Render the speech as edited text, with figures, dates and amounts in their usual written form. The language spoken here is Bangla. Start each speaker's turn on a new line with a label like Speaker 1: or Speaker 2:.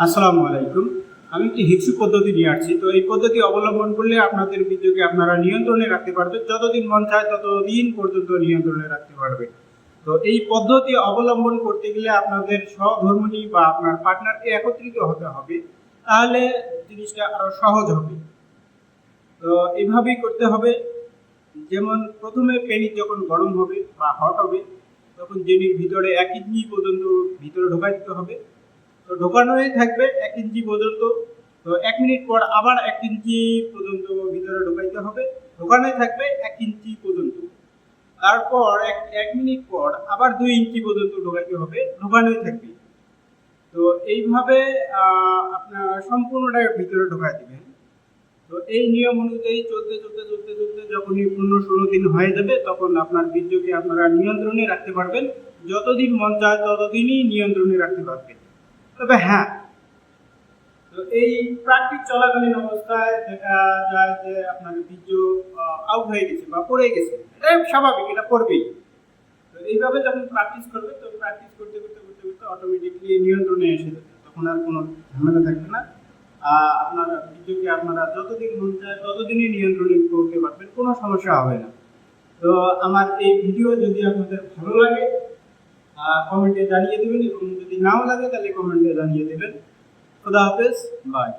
Speaker 1: আসসালামু আলাইকুম। আমি একটি হিক্সু পদ্ধতি নিয়ে আসছি। তো এই পদ্ধতি অবলম্বন করলে আপনাদের বীর্যকে আপনারা নিয়ন্ত্রণে রাখতে পারবেন। যতদিন মন চায় ততদিন পর্যন্ত নিয়ন্ত্রণে রাখতে পারবেন। তো এই পদ্ধতি অবলম্বন করতে গেলে আপনাদের সহধর্মিণী বা আপনার পার্টনারকে একত্রিত হতে হবে। তাহলে জিনিসটা আরো সহজ হবে। তো এইভাবেই করতে হবে। যেমন প্রথমে পেনিস যখন গরম হবে বা হট হবে, তখন জেনির ভিতরে 1 ইঞ্চি পর্যন্ত ভিতরে ঢোকাই দিতে হবে। তো ঢোকানোই থাকবে 1 ইঞ্চি পর্যন্ত। তো 1 মিনিট পর আবার 1 ইঞ্চি পর্যন্ত ভিতরে ঢোকাইতে হবে। ঢোকানোই থাকবে 1 ইঞ্চি পর্যন্ত। তারপর 1 মিনিট পর আবার 2 ইঞ্চি পর্যন্ত ঢোকাইতে হবে, ঢোকানোই থাকবে। তো এইভাবে আপনার সম্পূর্ণটা ভিতরে ঢোকাই দিবেন। তো এই নিয়ম অনুযায়ী চলতে চলতে চলতে চলতে যখনই 15-16 দিন হয়ে যাবে, তখন আপনার বীর্যকে আপনারা নিয়ন্ত্রণে রাখতে পারবেন। যতদিন মন চায় ততদিনই নিয়ন্ত্রণে রাখতে পারবেন। তবে হ্যাঁ, তো এই প্র্যাকটিস চলাকালীন অবস্থায় দেখা যায় যে আপনার বীর্য আউট হয়ে গেছে বা পড়ে গেছে, এটা স্বাভাবিক, এটা পড়বেই। তো এইভাবে যখন প্র্যাকটিস করবে, তো প্র্যাকটিস করতে করতে করতে করতে অটোমেটিকলি নিয়ন্ত্রণে এসে যাবে, তখন আর কোনো ঝামেলা থাকবে না। আপনার বীর্যকে আপনারা যতদিন মন চায় ততদিনই নিয়ন্ত্রণে করতে পারবেন, কোনো সমস্যা হবে না। তো আমার এই ভিডিও যদি আপনাদের ভালো লাগে, কমেন্টে জানিয়ে দেবেন, এবং যদি নাও লাগে তাহলে কমেন্টে জানিয়ে দেবেন। খুদা হাফেজ, বাই।